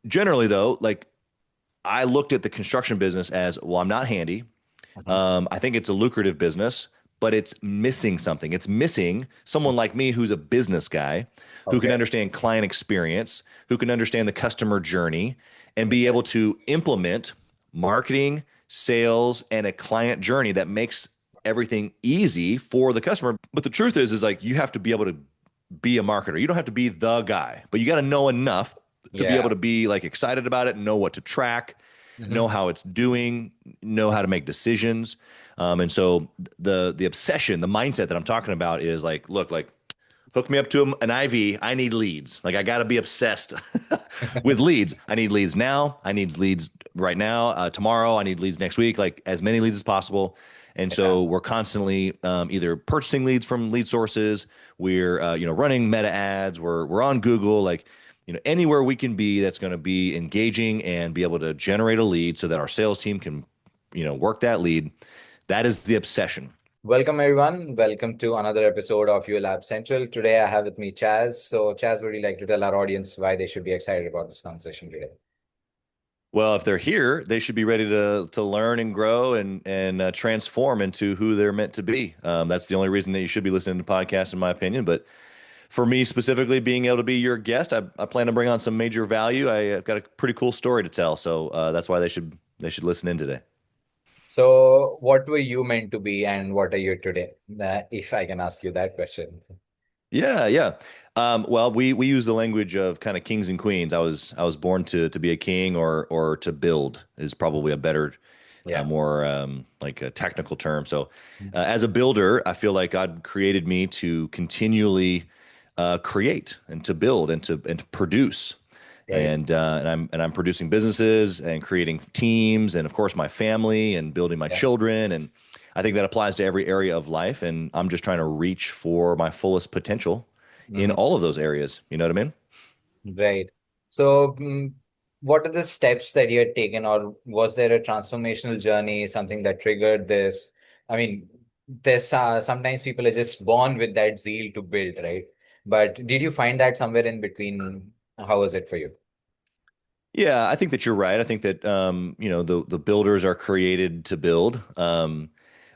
generally though, like I looked at the construction business as, well, I'm not handy. Uh-huh. I think it's a lucrative business, but it's missing something. It's missing someone like me who's a business guy who can Okay. understand client experience, who can understand the customer journey, and be Okay. able to implement marketing, sales, and a client journey that makes everything easy for the customer. But the truth is like you have to be able to be a marketer. You don't have to be the guy, but you got to know enough to be able Yeah. to be like excited about it, know what to track, know Hmm. how it's doing, know how to make decisions. And so the obsession, the mindset that I'm talking about is like, look, like hook me up to an IV. I need leads. Like I got to be obsessed with leads. I need leads now. I need leads right now. Tomorrow. I need leads next week. Like as many leads as possible. And Yeah. so we're constantly either purchasing leads from lead sources. We're running meta ads. We're on Google. Like anywhere we can be that's going to be engaging and be able to generate a lead so that our sales team can work that lead. That is the obsession. Welcome, everyone. Welcome to another episode of Your Lab Central. Today, I have with me Chaz. So, Chaz, would you like to tell our audience why they should be excited about this conversation today? Well, if they're here, they should be ready to learn and grow and transform into who they're meant to be. That's the only reason that you should be listening to podcasts, in my opinion. But for me specifically, being able to be your guest, I plan to bring on some major value. I've got a pretty cool story to tell, so that's why they should listen in today. So, what were you meant to be, and what are you today? If I can ask you that question. Yeah, yeah. Well, we use the language of kind of kings and queens. I was born to be a king or to build is probably a better, Yeah. more like a technical term. So, as a builder, I feel like God created me to continually create and to build and to produce. Right. And I'm producing businesses and creating teams and of course my family and building my Yeah. children, and I think that applies to every area of life, and I'm just trying to reach for my fullest potential in Hmm. all of those areas. You know what I mean? Right. So, what are the steps that you had taken, or was there a transformational journey, something that triggered this? I mean, there's sometimes people are just born with that zeal to build, right? But did you find that somewhere in between? How was it for you? Yeah, I think that you're right. I think that the builders are created to build.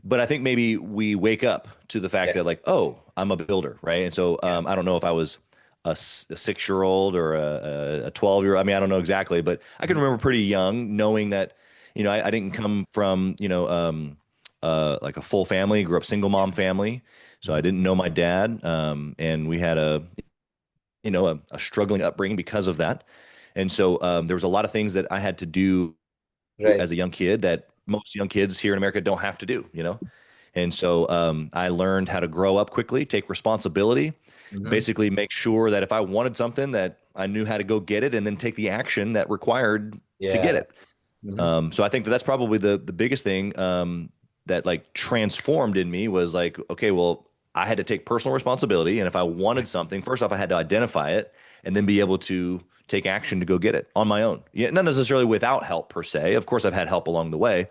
But I think maybe we wake up to the fact Yeah. that like, oh, I'm a builder, right? And so Yeah. I don't know if I was a 6-year-old or a 12-year. I mean, I don't know exactly, but I can Mhm. remember pretty young knowing that I didn't come from like a full family. Grew up single Yeah. mom family, so I Mhm. didn't know my dad, and we had a struggling upbringing because of that. And so there was a lot of things that I had to do Right. as a young kid that most young kids here in America don't have to do. And so I learned how to grow up quickly, take responsibility, Hmm. basically make sure that if I wanted something that I knew how to go get it and then take the action that required to get Yeah. it. Hmm. So I think that that's probably the biggest thing that like transformed in me was like, okay, well, I had to take personal responsibility, and if I wanted something, first off, I had to identify it, and then be able to take action to go get it on my own. Yeah, not necessarily without help per se. Of course, I've had help along the way,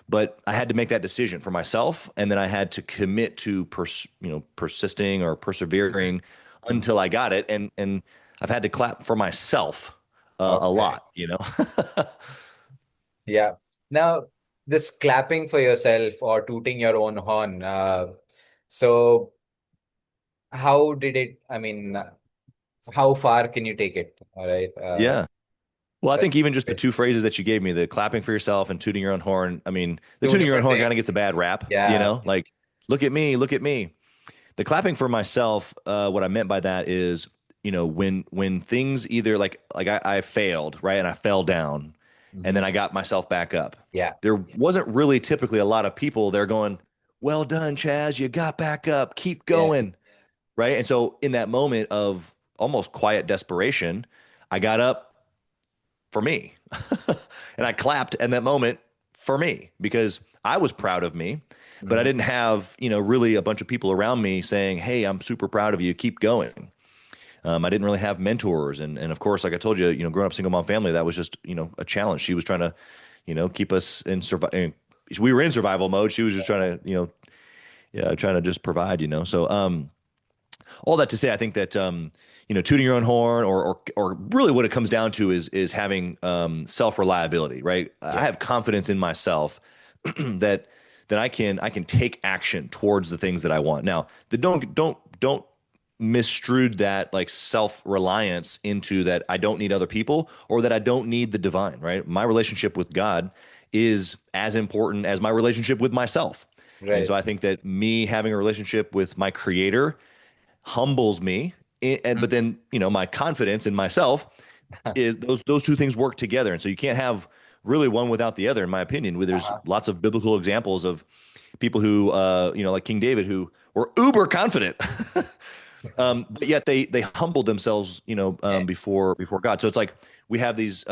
but I had to make that decision for myself, and then I had to commit to persisting or persevering Hmm. until I got it, and I've had to clap for myself a Okay. lot. Yeah. Now, this clapping for yourself or tooting your own horn. So how did it, I mean, how far can you take it? All right. Yeah. Well, I So think even just the two phrases that you gave me, the clapping for yourself and tooting your own horn. I mean, the two tooting your own different horn kind of things. gets a bad rap, Yeah. like, look at me, look at me. The clapping for myself, what I meant by that is, when things either like I failed, right? And I fell down and then Hmm. I got myself back up. Yeah. There wasn't really typically a lot of people there going, well done, Chaz, you got back up, keep Yeah. going, right? And so in that moment of almost quiet desperation, I got up for me. And I clapped in that moment for me because I was proud of me, but I Hmm. didn't have, really a bunch of people around me saying, hey, I'm super proud of you. Keep going. I didn't really have mentors. And of course, like I told you, growing up single mom family, that was just, a challenge. She was trying to, keep us in survival. We were in survival mode. She was just trying to, yeah, trying to just provide. So, all that to say, I think that tooting your own horn, or really what it comes down to is having self-reliability, right? I Yeah. have confidence in myself that I can take action towards the things that I want. Now, don't misstrued that like self-reliance into that I don't need other people or that I don't need the divine, right? My relationship with God is as important as my relationship with myself. And so Right. I think that me having a relationship with my creator humbles me. But then, my confidence in myself is those two things work together. And so you can't have really one without the other, in my opinion. Where there's Uh-huh. lots of biblical examples of people who, like King David, who were uber confident, but yet they humbled themselves, Yes. before God. So it's like we have these,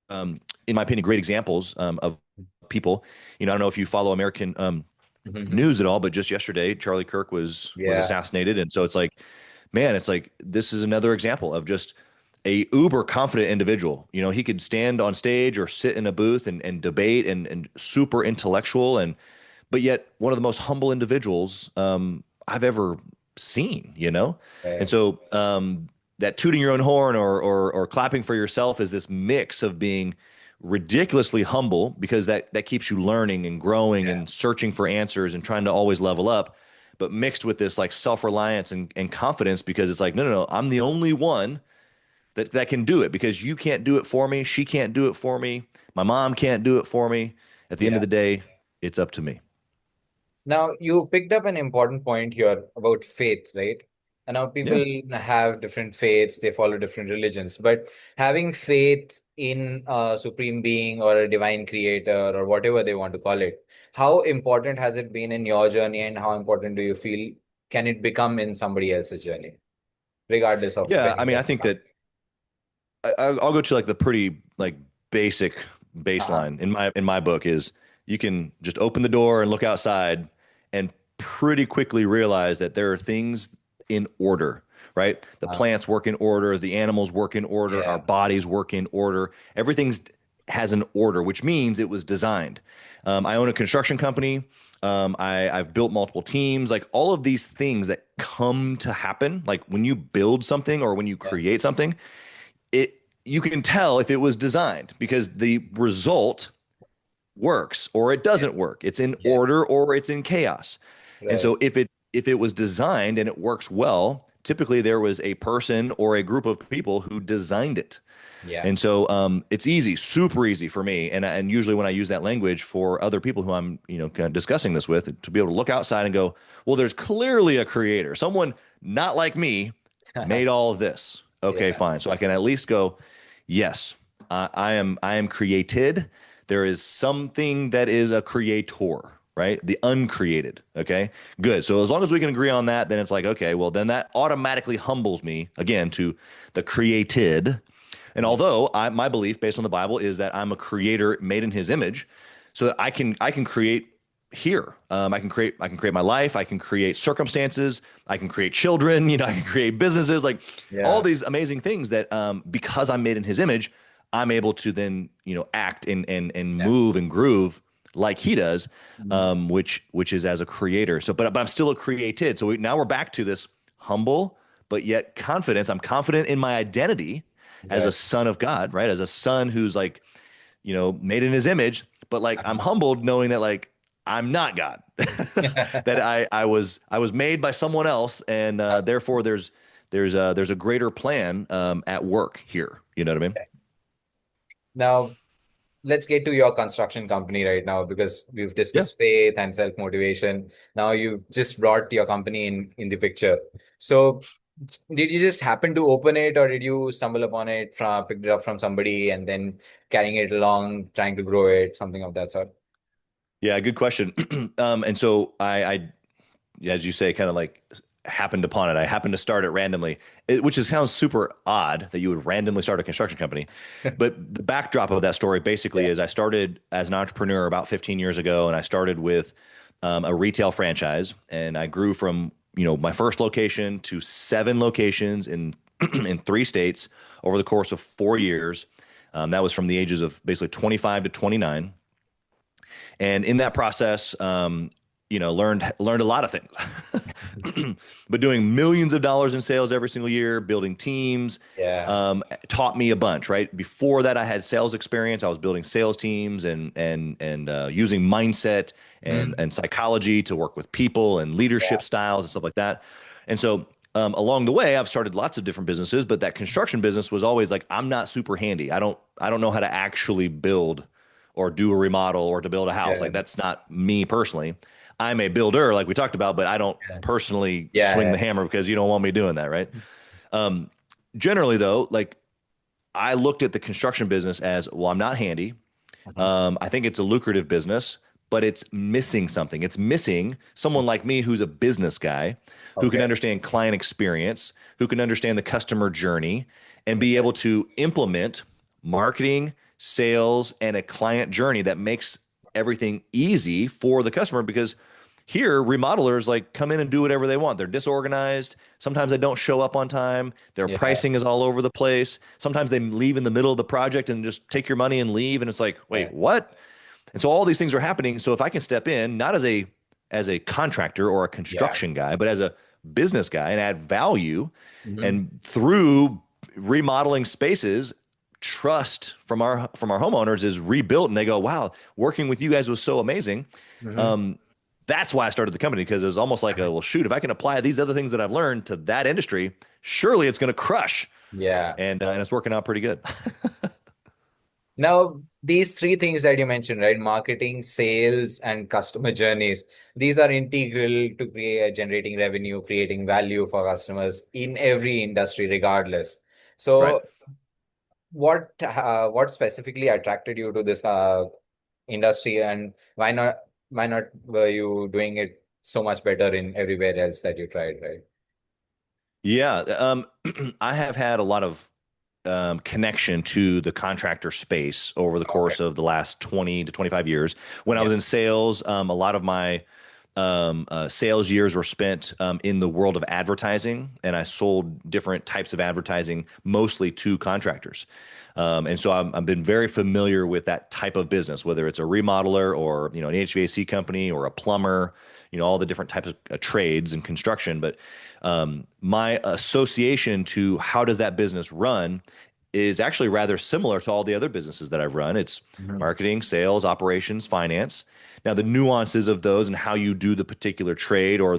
in my opinion, great examples of people. I don't know if you follow American Mhm. news at all, but just yesterday, Charlie Kirk was Yeah. assassinated, and so it's like, man, it's like this is another example of just a uber confident individual. He could stand on stage or sit in a booth and debate and super intellectual, but yet one of the most humble individuals I've ever seen. And Right. so that tooting your own horn or clapping for yourself is this mix of being ridiculously humble because that keeps you learning and growing Yeah. and searching for answers and trying to always level up, but mixed with this like self-reliance and confidence because it's like, no, no, no, I'm the only one that can do it because you can't do it for me. She can't do it for me. My mom can't do it for me. At the end of Yeah. the day, it's up to me. Now, you picked up an important point here about faith, right? And now Yeah. people have different faiths, they follow different religions, but having faith in a supreme being or a divine creator or whatever they want to call it, how important has it been in your journey and how important do you feel can it become in somebody else's journey, regardless of Yeah. I mean, wherever I they think come? that I'll go to like the pretty like basic Uh-huh. baseline in my book is you can just open the door and look outside and pretty quickly realize that there are things in order, right? The Uh, plants work in order, the animals work in order, our yeah. bodies work in order. Everything's has an order, which means it was designed. I own a construction company. I've built multiple teams, like all of these things that come to happen. Like when you build something or when you Yeah. create something, it you can tell if it was designed because the result works or it Yeah. doesn't work. It's in Yes. order or it's in chaos. And Right. so if it was designed and it works well, typically there was a person or a group of people who designed it. Yeah. And so it's easy, super easy for me. And usually when I use that language for other people who I'm kind of discussing this with, to be able to look outside and go, well, there's clearly a creator. Someone not like me made all of this. Okay, Yeah. fine. So I can at least go, yes, I am created. There is something that is a creator, right? The uncreated. Okay, good. So as long as we can agree on that, then it's like, okay, well, then that automatically humbles me again to the created. And Mm. although my belief based on the Bible is that I'm a creator made in his image, so that I can create here. I can create my life. I can create circumstances. I can create children. I can create businesses. Like all Yeah. these amazing things that because I'm made in his image, I'm able to then act and Yeah. move and groove like he does, Mhm. which is as a creator. So, but I'm still a created. So now we're back to this humble but yet confidence. I'm confident in my identity as a Right. son of God, right? As a son who's like, made in his image, but like I'm humbled knowing that like I'm not God, that I was made by someone else, and therefore there's a greater plan at work here. You know what I mean? Now, let's get to your construction company right now because we've Yeah. discussed faith and self-motivation. Now you've just brought your company in the picture. So did you just happen to open it or did you stumble upon it from picked it up from somebody and then carrying it along, trying to grow it, something of that sort? Yeah, good question. And so I, as you say, kind of like happened upon it. I happened to start it randomly, which sounds super odd that you would randomly start a construction company. But the backdrop of that story basically Yeah. is I started as an entrepreneur about 15 years ago, and I started with a retail franchise, and I grew from my first location to 7 locations in in 3 states over the course of 4 years. That was from the ages of basically 25 to 29. And in that process, learned a lot of things. but doing millions of dollars in sales every single year, building teams, Yeah. taught me a bunch, right? Before that, I had sales experience. I was building sales teams and using mindset Mm. and psychology to work with people and leadership Yeah. styles and stuff like that. And so along the way, I've started lots of different businesses, but that construction business was always like, I'm not super handy. I don't know how to actually build or do a remodel or to build a house. Yeah. Like that's not me personally. I'm a builder, like we talked about, but I don't Yeah. personally swing Yeah. the hammer because you don't want me doing that, right? Um, Generally, though, like I looked at the construction business as, well, I'm not handy. Mhm. I think it's a lucrative business, but it's missing something. It's missing someone like me who's a business guy who can Okay. understand client experience, who can understand the customer journey, and be Okay. able to implement marketing, sales, and a client journey that makes everything easy for the customer because here, remodelers like come in and do whatever they want. They're disorganized. Sometimes they don't show up on time. Their Yeah. pricing is all over the place. Sometimes they leave in the middle of the project and just take your money and leave. And it's like, Yeah. wait, what? And so all these things are happening. So if I can step in, not as a contractor or a Yeah. construction guy, but as a business guy and add value, Hmm. and through remodeling spaces, trust from our homeowners is rebuilt, and they go, "Wow, working with you guys was so amazing." Hmm. Um, that's why I started the company because it was almost like well, shoot, if I can apply these other things that I've learned to that industry, surely it's going to crush, Yeah. and it's working out pretty good. Now, these three things that you mentioned, right? Marketing, sales, and customer journeys. These are integral to create generating revenue, creating value for customers in every industry, regardless. Right. So, what specifically attracted you to this industry, and why not were you doing it so much better in everywhere else that you tried, right? Yeah. I have had a lot of connection to the contractor space over the Okay. course of the last 20 to 25 years. When I Yeah. was in sales, a lot of my sales years were spent in the world of advertising, and I sold different types of advertising, mostly to contractors. And so I've been very familiar with that type of business, whether it's a remodeler or an HVAC company or a plumber, all the different types of trades and construction. But my association to how does that business run is actually rather similar to all the other businesses that I've run. It's Mhm. marketing, sales, operations, finance. Now, the nuances of those and how you do the particular trade or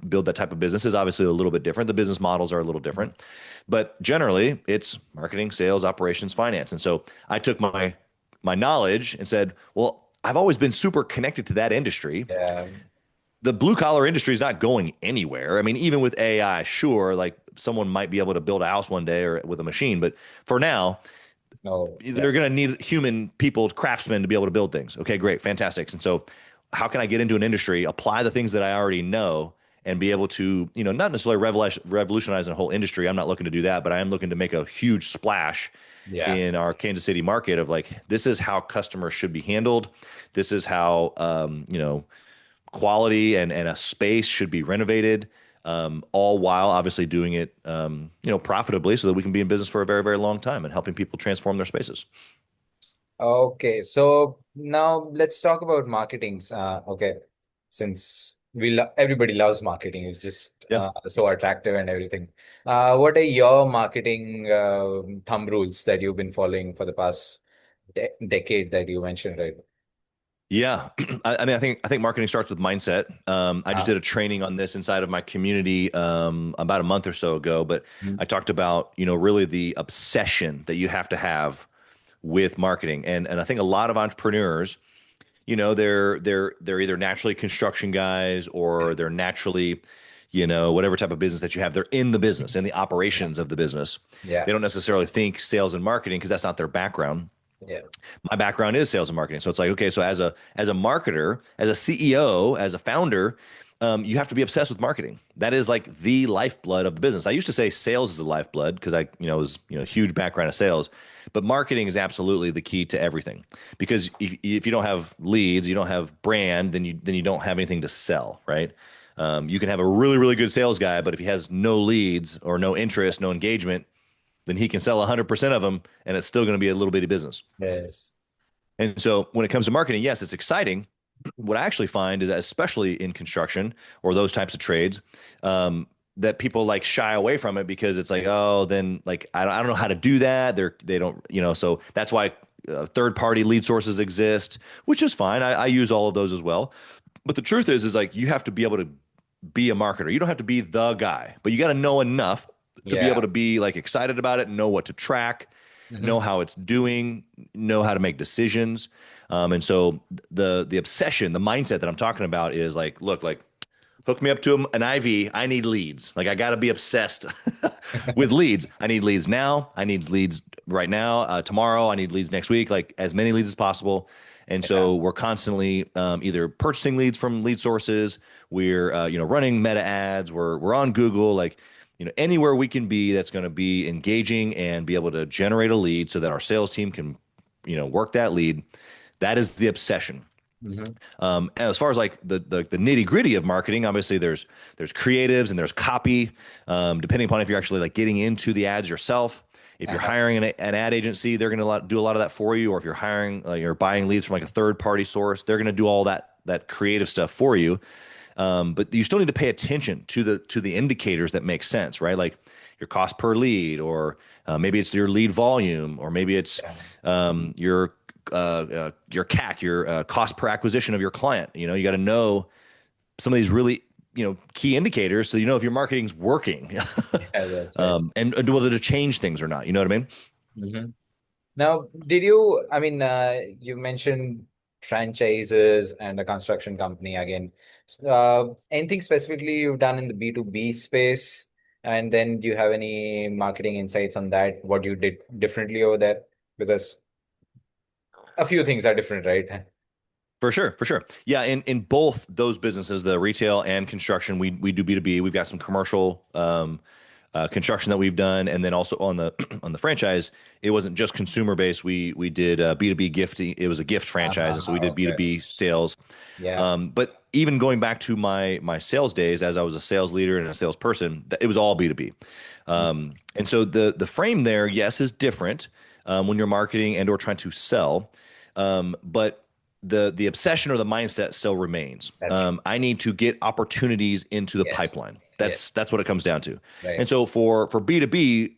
build that type of business is obviously a little bit different. The business models are a little different, but generally it's marketing, sales, operations, finance. And so I took my knowledge and said, well, I've always been super connected to that industry. Yeah. The blue collar industry is not going anywhere. I mean, even with AI, sure, like someone might be able to build a house one day or with a machine, but for now, No. Yeah. they're going to need human people, craftsmen to be able to build things. Okay, great, fantastic. And so, how can I get into an industry, apply the things that I already know, and be able to, not necessarily revolutionize a whole industry. I'm not looking to do that, but I am looking to make a huge splash Yeah. in our Kansas City market of like, this is how customers should be handled. This is how, quality and a space should be renovated, all while obviously doing it, profitably so that we can be in business for a very, very long time and helping people transform their spaces. Okay, so now let's talk about marketing. Okay, since everybody loves marketing, it's just Yeah. so attractive and everything. What are your marketing thumb rules that you've been following for the past decade that you mentioned, right? Yeah. I mean, I think marketing starts with mindset. I just Uh, did a training on this inside of my community about a month or so ago, but mm, I talked about, really the obsession that you have to have with marketing. And I think a lot of entrepreneurs, they're either naturally construction guys or they're naturally, whatever type of business that you have, they're in the business, in the yeah, operations of the business. yeah, They don't necessarily think sales and marketing because that's not their background. yeah, My background is sales and marketing. So it's like, okay, so as a marketer, as a CEO, as a founder, you have to be obsessed with marketing. That is like the lifeblood of the business. I used to say sales is the lifeblood because I, was, huge background of sales, but marketing is absolutely the key to everything. Because if you don't have leads, you don't have brand, then you don't have anything to sell, right? You can have a really, really good sales guy, but if he has no leads or no interest, no engagement, then he can sell 100% of them and it's still going to be a little bitty business. yes, And so when it comes to marketing, yes, it's exciting, what I actually find is, especially in construction or those types of trades, that people like shy away from it because it's like, oh, then like I don't know how to do that. They don't, so that's why third party lead sources exist, which is fine. I use all of those as well. But the truth is like you have to be able to be a marketer. You don't have to be the guy, but you got to know enough to be able Yeah. to be like excited about it, know what to track, know Hmm. how it's doing, know how to make decisions. And so the obsession, the mindset that I'm talking about is like, look, like hook me up to an IV. I need leads. Like I got to be obsessed with leads. I need leads now. I need leads right now. Tomorrow. I need leads next week. Like as many leads as possible. And Yeah. so we're constantly either purchasing leads from lead sources. We're running meta ads. We're on Google. Like anywhere we can be that's going to be engaging and be able to generate a lead so that our sales team can work that lead. That is the obsession. Hmm. And as far as like the nitty gritty of marketing, obviously there's creatives and there's copy, depending upon if you're actually like getting into the ads yourself. If you're Uh-huh. hiring an ad agency, they're going to do a lot of that for you. Or if you're hiring, you're buying leads from like a third party source, they're going to do all that creative stuff for you. But you still need to pay attention to the indicators that make sense, right? Like your cost per lead, or maybe it's your lead volume, or maybe it's Yeah. your CAC, your cost per acquisition of your client. You got to know some of these really key indicators so you know if your marketing's working, Yeah, that's right. and whether to change things or not. You know what I mean? Hmm. Now, did you, I mean, you mentioned franchises and a construction company again. Anything specifically you've done in the B2B space? And then do you have any marketing insights on that? What you did differently over there? Because a few things are different, right? For sure, for sure. Yeah, in both those businesses, the retail and construction, we do B2B. We've got some commercial construction that we've done, and then also on the on the franchise, it wasn't just consumer based. We did B2B gifting. It was a gift franchise, and so we did Okay. B2B sales. Yeah. But even going back to my sales days, as I was a sales leader and a salesperson, it was all B2B. And so the frame there, yes, is different when you're marketing and or trying to sell, but the obsession or the mindset still remains. That's true. I need to get opportunities into the Yes. pipeline. Yes. That's what it comes down to. Right. And so for B2B,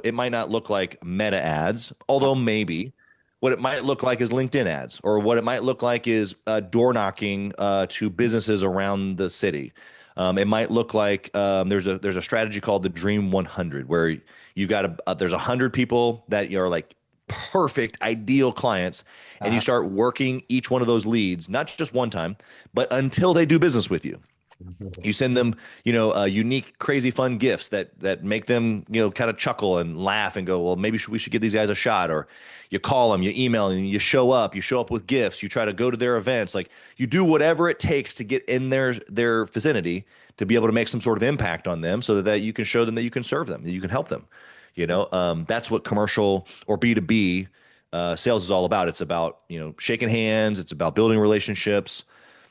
it might not look like meta ads, although maybe what it might look like is LinkedIn ads, or what it might look like is door knocking to businesses around the city. It might look like there's a strategy called the Dream 100, where you've got there's 100 people that are like perfect, ideal clients, and you Uh-huh. start working each one of those leads, not just one time, but until they do business with you. You send them, unique, crazy, fun gifts that make them, kind of chuckle and laugh and go, well, maybe we should give these guys a shot. Or you call them, you email them, you show up. You show up with gifts. You try to go to their events. Like you do whatever it takes to get in their vicinity to be able to make some sort of impact on them, so that you can show them that you can serve them, that you can help them. That's what commercial or B2B sales is all about. It's about shaking hands. It's about building relationships.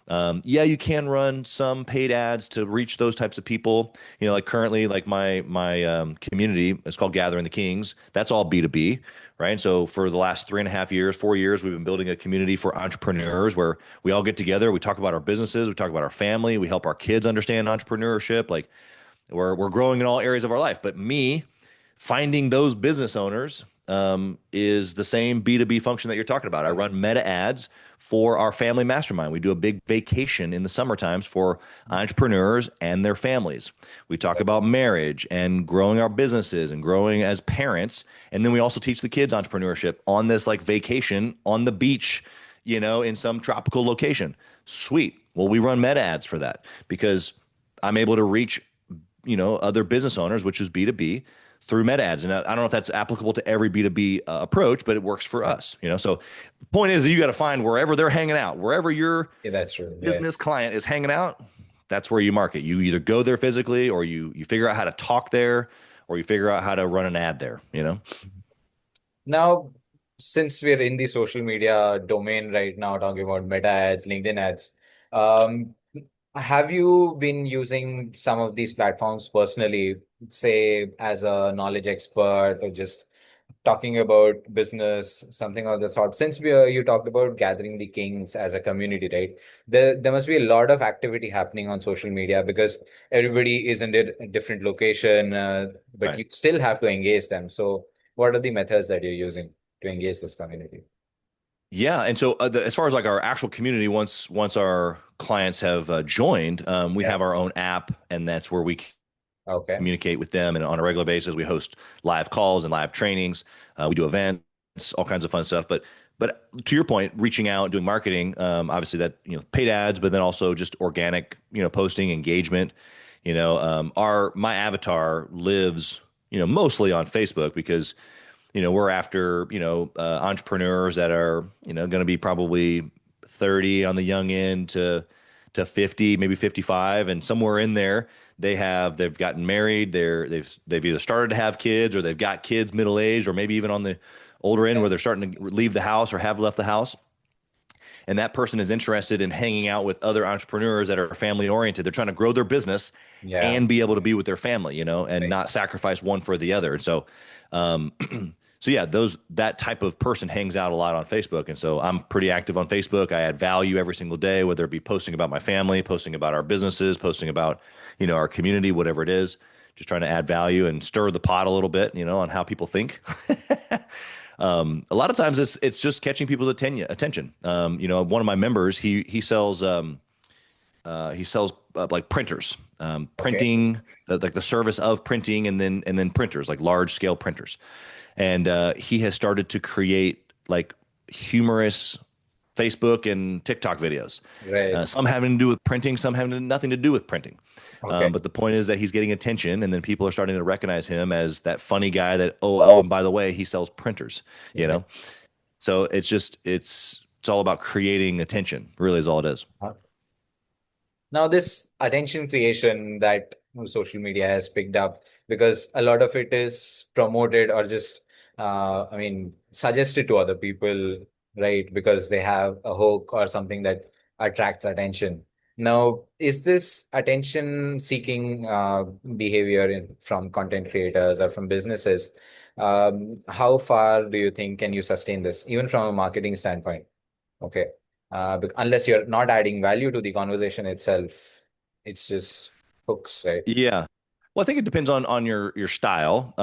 Yeah, you can run some paid ads to reach those types of people. Like currently, like my community is called Gathering the Kings. That's all B2B, right? So for the last 3.5 years, 4 years, we've been building a community for entrepreneurs where we all get together. We talk about our businesses. We talk about our family. We help our kids understand entrepreneurship. Like we're growing in all areas of our life. But me finding those business owners is the same B2B function that you're talking about. I run meta ads for our family mastermind. We do a big vacation in the summer times for entrepreneurs and their families. We talk about marriage and growing our businesses and growing as parents. And then we also teach the kids entrepreneurship on this like vacation on the beach, in some tropical location. Sweet. Well, we run meta ads for that because I'm able to reach other business owners, which is B2B, through meta ads. And I don't know if that's applicable to every B2B approach, but it works for us. So the point is that you got to find wherever they're hanging out, wherever your Yeah, that's true. Yeah. business client is hanging out, that's where you market. You either go there physically, or you figure out how to talk there, or you figure out how to run an ad there. Now, since we're in the social media domain right now, talking about meta ads, LinkedIn ads, um, have you been using some of these platforms personally, say as a knowledge expert or just talking about business, something of the sort. Since you talked about gathering the kings as a community, right? There must be a lot of activity happening on social media because everybody is in a different location, but Right. you still have to engage them. So, what are the methods that you're using to engage this community? Yeah, and so as far as like our actual community, once our clients have joined, we Yeah. have our own app, and that's where we Okay. communicate with them. And on a regular basis, we host live calls and live trainings. We do events, all kinds of fun stuff. But to your point, reaching out, doing marketing, obviously that paid ads, but then also just organic posting engagement. Our my avatar lives mostly on Facebook because we're after, entrepreneurs that are, going to be probably 30 on the young end to 50, maybe 55, and somewhere in there they've gotten married, they've either started to have kids or they've got kids middle aged or maybe even on the older end where they're starting to leave the house or have left the house, and that person is interested in hanging out with other entrepreneurs that are family oriented. They're trying to grow their business Yeah. and be able to be with their family, and Right. not sacrifice one for the other. And so, um, so yeah, that type of person hangs out a lot on Facebook. And so I'm pretty active on Facebook. I add value every single day, whether it be posting about my family, posting about our businesses, posting about, our community, whatever it is, just trying to add value and stir the pot a little bit, on how people think. A lot of times it's just catching people's attention. One of my members, he sells like printers, Okay. printing, like the service of printing, and then printers, like large scale printers. And he has started to create like humorous Facebook and TikTok videos. Right. Some having to do with printing, some having nothing to do with printing. Okay. But the point is that he's getting attention, and then people are starting to recognize him as that funny guy that, oh, and by the way, he sells printers, you Right. know? So it's all about creating attention, really is all it is. Now, this attention creation that social media has picked up, because a lot of it is promoted or just, suggested to other people, right? Because they have a hook or something that attracts attention. Now, is this attention seeking behavior from content creators or from businesses? How far do you think can you sustain this, even from a marketing standpoint? Okay. Unless you're not adding value to the conversation itself, it's just hooks, right? Yeah. Well, I think it depends on your style.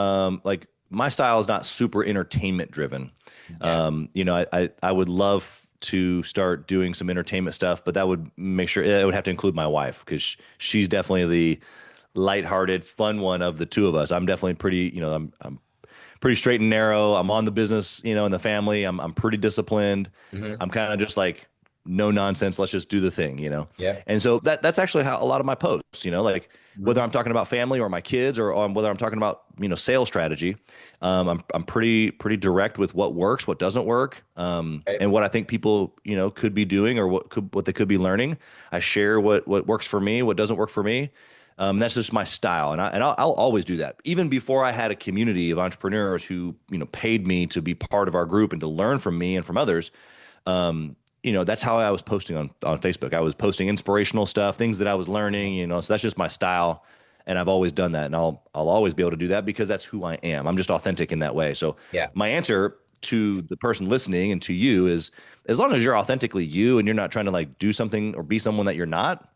Like my style is not super entertainment driven. Yeah. I would love to start doing some entertainment stuff, but that would make sure it would have to include my wife because she's definitely the lighthearted, fun one of the two of us. I'm definitely pretty, I'm pretty straight and narrow. I'm on the business, in the family. I'm pretty disciplined. Hmm. I'm kind of just like no nonsense. Let's just do the thing. Yeah. And so that's actually how a lot of my posts, like whether Hmm. I'm talking about family or my kids or whether I'm talking about sales strategy, I'm pretty direct with what works, what doesn't work, Right. and what I think people could be doing or what they could be learning. I share what works for me, what doesn't work for me. That's just my style, and I'll always do that. Even before I had a community of entrepreneurs who paid me to be part of our group and to learn from me and from others. That's how I was posting on Facebook. I was posting inspirational stuff, things that I was learning. So that's just my style, and I've always done that, and I'll always be able to do that because that's who I am. I'm just authentic in that way. So Yeah. my answer to the person listening and to you is, as long as you're authentically you and you're not trying to like do something or be someone that you're not,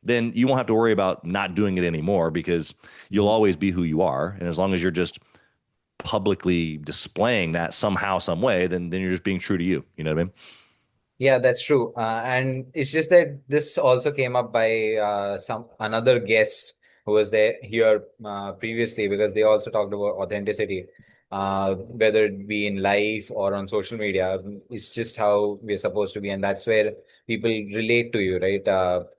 then you won't have to worry about not doing it anymore because you'll Mhm. always be who you are. And as long as you're just publicly displaying that somehow, some way, then you're just being true to you. You know what I mean? Yeah, that's true. And it's just that this also came up by some another guest who was there here previously because they also talked about authenticity, whether it be in life or on social media. It's just how we're supposed to be, and that's where people relate to you, right?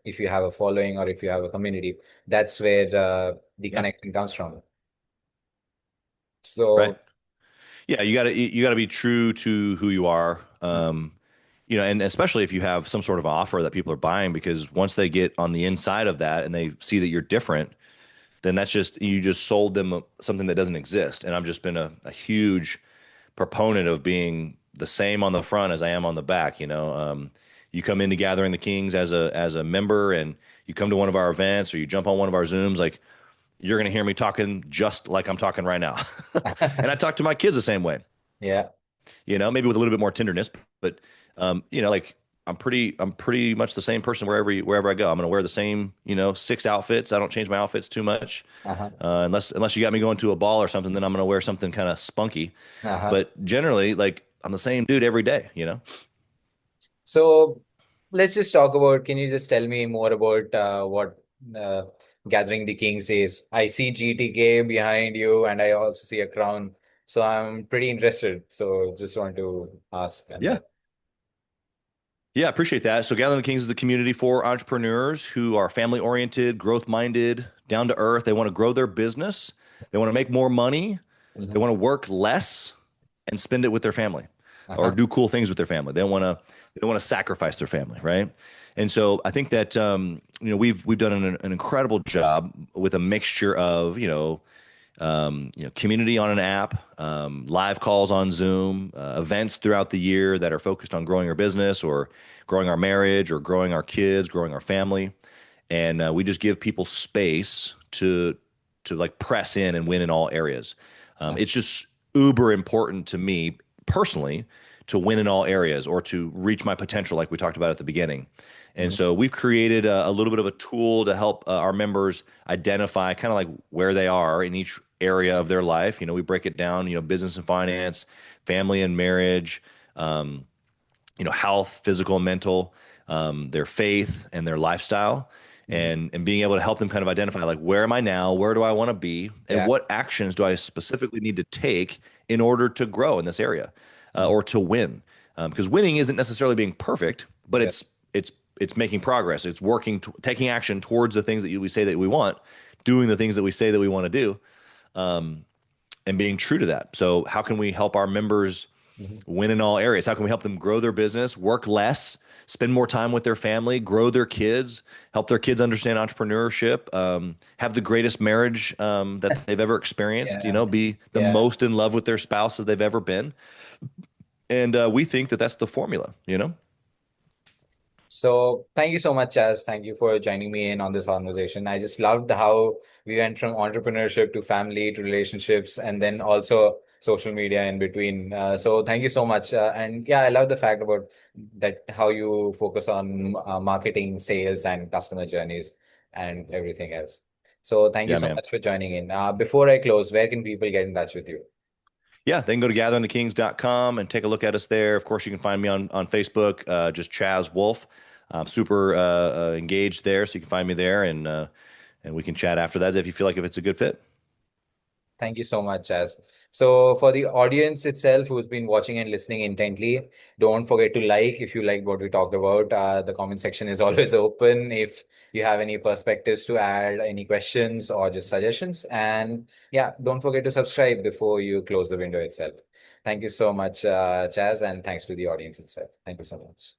If you have a following or if you have a community, that's where the Yeah. connection comes from. Right. So, Yeah. You gotta be true to who you are. And especially if you have some sort of offer that people are buying, because once they get on the inside of that and they see that you're different, then you just sold them something that doesn't exist. And I've just been a huge proponent of being the same on the front as I am on the back. You come into Gathering the Kings as a member, and you come to one of our events or you jump on one of our Zooms, like you're going to hear me talking just like I'm talking right now. And I talk to my kids the same way. Yeah. Maybe with a little bit more tenderness, but like I'm pretty much the same person wherever I go. I'm going to wear the same, six outfits. I don't change my outfits too much. Uh-huh. Unless you got me going to a ball or something, then I'm going to wear something kind of spunky. Uh-huh. But generally, like I'm the same dude every day. So let's just talk about, can you just tell me more about what uh, Gathering the Kings is? I see GTK behind you and I also see a crown. So I'm pretty interested. So just want to ask and Yeah. that. Yeah, I appreciate that. So Gathering the Kings is the community for entrepreneurs who are family oriented, growth minded, down to earth. They want to grow their business. They want to make more money. They Mhm. want to work less and spend it with their family or Uh-huh. do cool things with their family. They don't want to sacrifice their family, right? And so I think that we've done an incredible job with a mixture of community on an app, live calls on Zoom, events throughout the year that are focused on growing our business or growing our marriage or growing our kids, growing our family, and we just give people space to like press in and win in all areas. It's just uber important to me personally to win in all areas or to reach my potential, like we talked about at the beginning. And Mhm. so we've created a little bit of a tool to help our members identify kind of like where they are in each area of their life. We break it down, business and finance, family and marriage, um, health, physical and mental, their faith and their lifestyle, Mhm. and being able to help them kind of identify like where am I now, where do I want to be, and Yeah. what actions do I specifically need to take in order to grow in this area Mhm. or to win. Because winning isn't necessarily being perfect, but Yeah. it's making progress. It's working, taking action towards the things that we say that we want, doing the things that we say that we want to do, and being true to that. So how can we help our members Mhm. win in all areas? How can we help them grow their business, work less, spend more time with their family, grow their kids, help their kids understand entrepreneurship, have the greatest marriage that they've ever experienced, Yeah. be the Yeah. most in love with their spouse as they've ever been. And we think that that's the formula. So thank you so much, Chaz. Thank you for joining me in on this conversation. I just loved how we went from entrepreneurship to family to relationships and then also social media in between. So thank you so much. And yeah, I love the fact about that how you focus on marketing, sales, and customer journeys and everything else. So thank you Yeah, so man. much for joining in. Before I close, where can people get in touch with you? Yeah, they can go to gatheringthekings.com and take a look at us there. Of course, you can find me on Facebook, just Chaz Wolfe. I'm super engaged there, so you can find me there, and we can chat after that if you feel like if it's a good fit. Thank you so much, Chaz. So, for the audience itself who's been watching and listening intently, don't forget to like if you like what we talked about. The comment section is always open if you have any perspectives to add, any questions, or just suggestions. And yeah, don't forget to subscribe before you close the window itself. Thank you so much, Chaz, and thanks to the audience itself. Thank you so much.